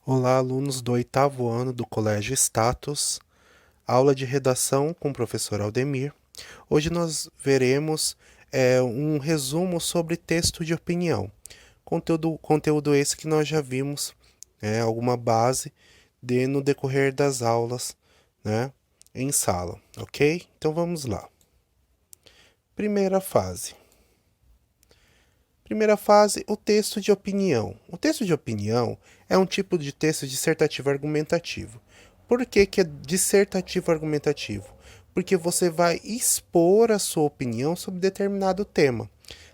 Olá, alunos do oitavo ano do Colégio Status, aula de redação com o professor Aldemir. Hoje nós veremos um resumo sobre texto de opinião. Conteúdo esse que nós já vimos, alguma base no decorrer das aulas, né, em sala, ok? Então vamos lá. Primeira fase. Primeira fase, o texto de opinião. O texto de opinião é um tipo de texto dissertativo argumentativo. Por que é dissertativo argumentativo? Porque você vai expor a sua opinião sobre determinado tema,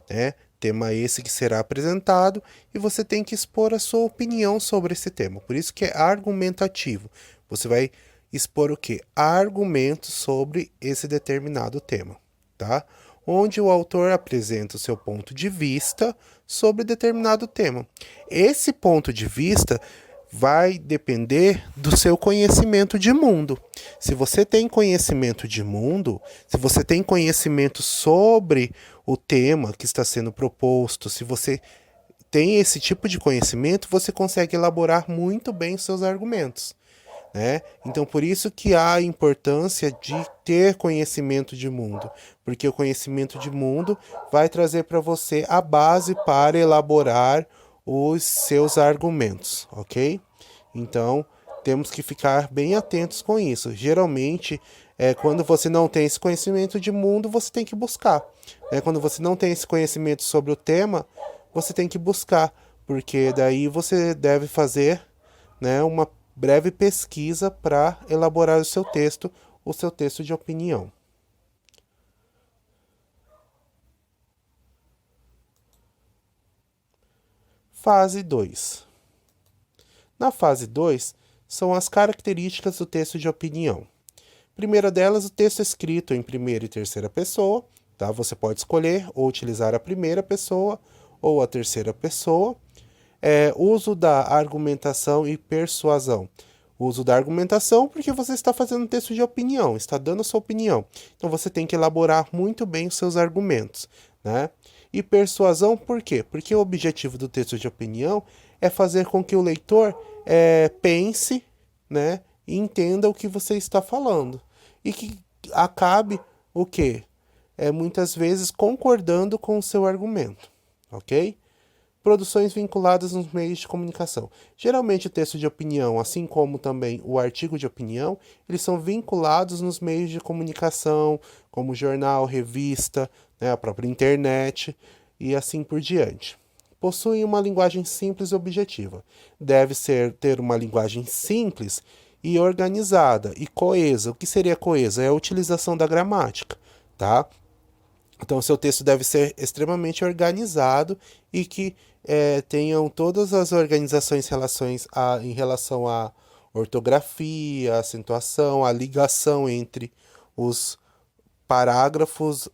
né? Tema esse que será apresentado e você tem que expor a sua opinião sobre esse tema. Por isso que é argumentativo. Você vai expor o quê? Argumentos sobre esse determinado tema, tá? Onde o autor apresenta o seu ponto de vista sobre determinado tema. Esse ponto de vista vai depender do seu conhecimento de mundo. Se você tem conhecimento de mundo, se você tem conhecimento sobre o tema que está sendo proposto, se você tem esse tipo de conhecimento, você consegue elaborar muito bem os seus argumentos, né? Então, por isso que há a importância de ter conhecimento de mundo, porque o conhecimento de mundo vai trazer para você a base para elaborar os seus argumentos, ok? Então, temos que ficar bem atentos com isso. Geralmente, quando você não tem esse conhecimento de mundo, você tem que buscar. Quando você não tem esse conhecimento sobre o tema, você tem que buscar, porque daí você deve fazer, né, uma breve pesquisa para elaborar o seu texto de opinião. Fase 2. Na fase 2, são as características do texto de opinião. Primeira delas, o texto escrito em primeira e terceira pessoa, tá? Você pode escolher ou utilizar a primeira pessoa ou a terceira pessoa. Uso da argumentação e persuasão. Uso da argumentação porque você está fazendo um texto de opinião, está dando a sua opinião. Então você tem que elaborar muito bem os seus argumentos, né? E persuasão por quê? Porque o objetivo do texto de opinião é fazer com que o leitor pense, né, e entenda o que você está falando. E que acabe o quê? Muitas vezes concordando com o seu argumento, ok? Produções vinculadas nos meios de comunicação. Geralmente o texto de opinião, assim como também o artigo de opinião, eles são vinculados nos meios de comunicação, como jornal, revista, né, a própria internet e assim por diante. Possuem uma linguagem simples e objetiva. Deve ter uma linguagem simples e organizada e coesa. O que seria coesa? É a utilização da gramática, tá? Então, o seu texto deve ser extremamente organizado e que tenham todas as organizações em relação à ortografia, acentuação, a ligação entre os parágrafos,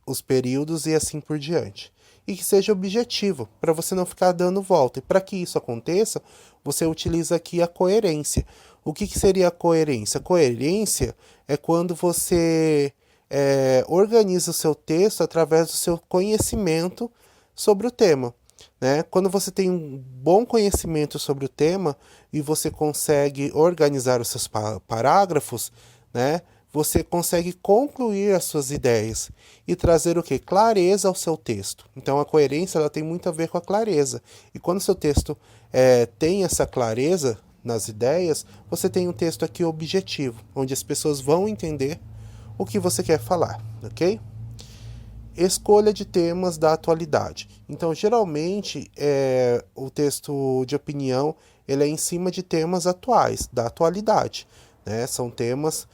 os períodos e assim por diante. E que seja objetivo, para você não ficar dando volta. E para que isso aconteça, você utiliza aqui a coerência. O que seria a coerência? A coerência é quando você organiza o seu texto através do seu conhecimento sobre o tema. Né? Quando você tem um bom conhecimento sobre o tema e você consegue organizar os seus parágrafos, né? Você consegue concluir as suas ideias e trazer o que? Clareza ao seu texto. Então a coerência ela tem muito a ver com a clareza. E quando o seu texto tem essa clareza nas ideias, você tem um texto aqui objetivo, onde as pessoas vão entender o que você quer falar, ok? Escolha de temas da atualidade. Então, geralmente, o texto de opinião ele é em cima de temas atuais, da atualidade. Né? São temas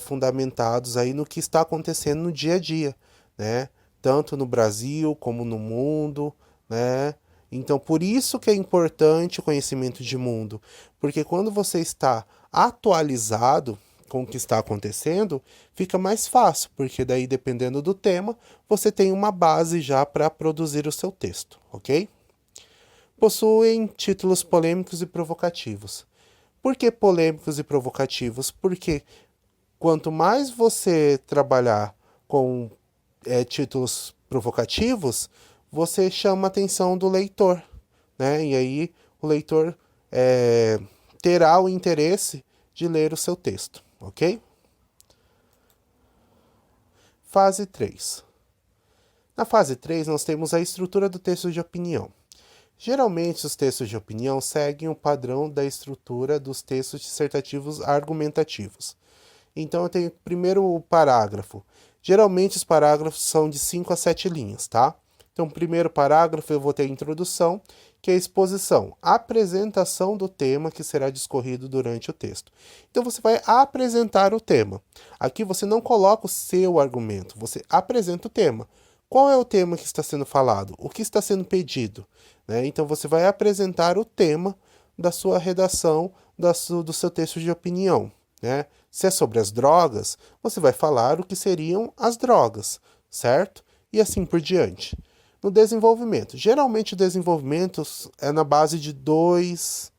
fundamentados aí no que está acontecendo no dia a dia, né? Tanto no Brasil como no mundo, né? Então, por isso que é importante o conhecimento de mundo, porque quando você está atualizado com o que está acontecendo, fica mais fácil, porque daí, dependendo do tema, você tem uma base já para produzir o seu texto, ok? Possuem títulos polêmicos e provocativos. Por que polêmicos e provocativos? Porque quanto mais você trabalhar com títulos provocativos, você chama a atenção do leitor, né? E aí o leitor terá o interesse de ler o seu texto, ok? Fase 3. Na fase 3, nós temos a estrutura do texto de opinião. Geralmente, os textos de opinião seguem o padrão da estrutura dos textos dissertativos argumentativos. Então, eu tenho primeiro o parágrafo. Geralmente, os parágrafos são de 5 a 7 linhas, tá? Então, primeiro parágrafo, eu vou ter a introdução, que é a exposição, a apresentação do tema que será discorrido durante o texto. Então, você vai apresentar o tema. Aqui, você não coloca o seu argumento, você apresenta o tema. Qual é o tema que está sendo falado? O que está sendo pedido? Né? Então, você vai apresentar o tema da sua redação, do seu texto de opinião. Né? Se é sobre as drogas, você vai falar o que seriam as drogas, certo? E assim por diante. No desenvolvimento. Geralmente, o desenvolvimento é na base de 2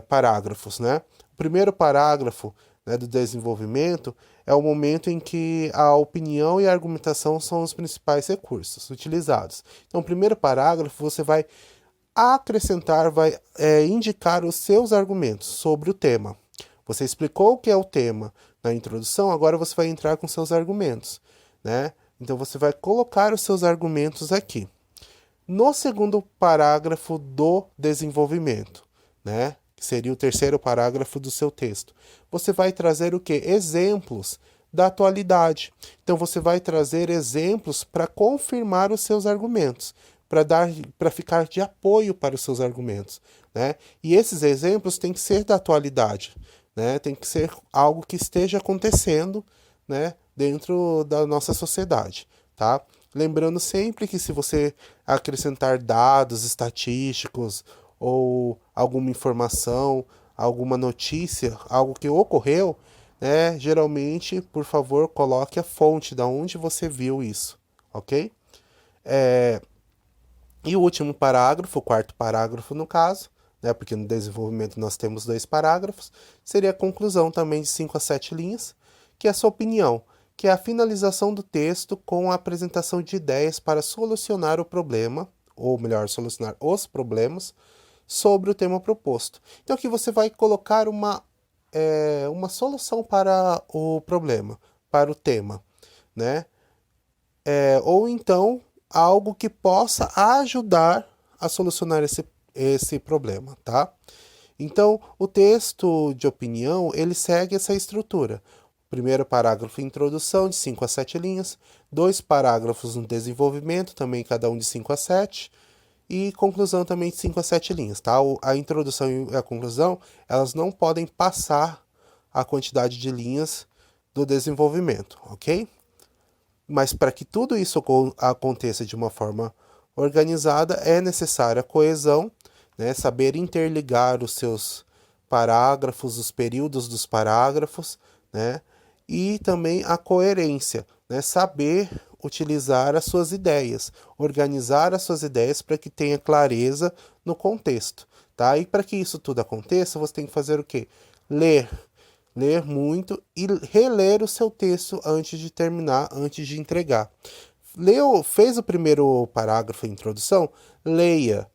parágrafos. Né? O primeiro parágrafo, né, do desenvolvimento é o momento em que a opinião e a argumentação são os principais recursos utilizados. Então, no primeiro parágrafo, você vai acrescentar, vai indicar os seus argumentos sobre o tema. Você explicou o que é o tema na introdução, agora você vai entrar com seus argumentos, né? Então, você vai colocar os seus argumentos aqui. No segundo parágrafo do desenvolvimento, né? Que seria o terceiro parágrafo do seu texto. Você vai trazer o quê? Exemplos da atualidade. Então, você vai trazer exemplos para confirmar os seus argumentos, para ficar de apoio para os seus argumentos, né? E esses exemplos têm que ser da atualidade, né? Tem que ser algo que esteja acontecendo, né, dentro da nossa sociedade, tá? Lembrando sempre que se você acrescentar dados estatísticos ou alguma informação, alguma notícia, algo que ocorreu, né, geralmente, por favor, coloque a fonte de onde você viu isso, ok? E o último parágrafo, o quarto parágrafo no caso, né, porque no desenvolvimento nós temos 2 parágrafos, seria a conclusão também de 5 a 7 linhas, que é a sua opinião, que é a finalização do texto com a apresentação de ideias para solucionar o problema, ou melhor, solucionar os problemas, sobre o tema proposto. Então aqui você vai colocar uma solução para o problema, para o tema, né? Ou então algo que possa ajudar a solucionar esse problema, tá? Então, o texto de opinião, ele segue essa estrutura. Primeiro parágrafo, introdução, de 5 a 7 linhas. 2 parágrafos no desenvolvimento, também cada um de 5 a 7. E conclusão também de 5 a 7 linhas, tá? A introdução e a conclusão, elas não podem passar a quantidade de linhas do desenvolvimento, ok? Mas para que tudo isso aconteça de uma forma organizada, é necessária a coesão, né? Saber interligar os seus parágrafos, os períodos dos parágrafos, né? E também a coerência, né? Saber utilizar as suas ideias, organizar as suas ideias para que tenha clareza no contexto, tá? E para que isso tudo aconteça, você tem que fazer o quê? Ler muito e reler o seu texto antes de terminar, antes de entregar. Fez o primeiro parágrafo, a introdução? Leia.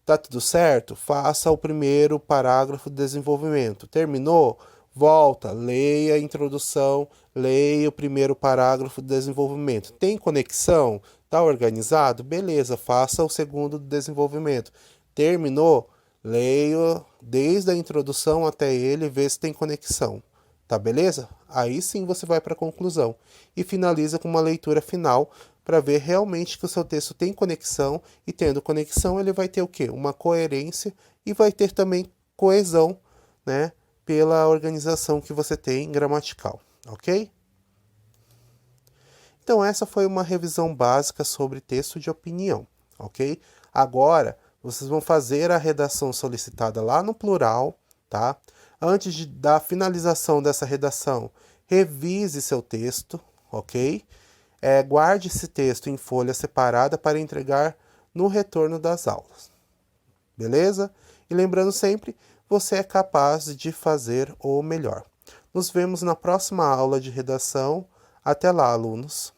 Tá tudo certo? Faça o primeiro parágrafo de desenvolvimento. Terminou? Volta, leia a introdução, leia o primeiro parágrafo de desenvolvimento. Tem conexão? Tá organizado? Beleza, faça o segundo do desenvolvimento. Terminou? Leia desde a introdução até ele e vê se tem conexão. Tá beleza? Aí sim você vai para a conclusão. E finaliza com uma leitura final para ver realmente que o seu texto tem conexão. E tendo conexão, ele vai ter o quê? Uma coerência e vai ter também coesão, né? Pela organização que você tem gramatical, ok? Então essa foi uma revisão básica sobre texto de opinião, ok? Agora, vocês vão fazer a redação solicitada lá no plural, tá? Antes da finalização dessa redação, revise seu texto, ok? Guarde esse texto em folha separada para entregar no retorno das aulas, beleza? E lembrando sempre, você é capaz de fazer o melhor. Nos vemos na próxima aula de redação. Até lá, alunos!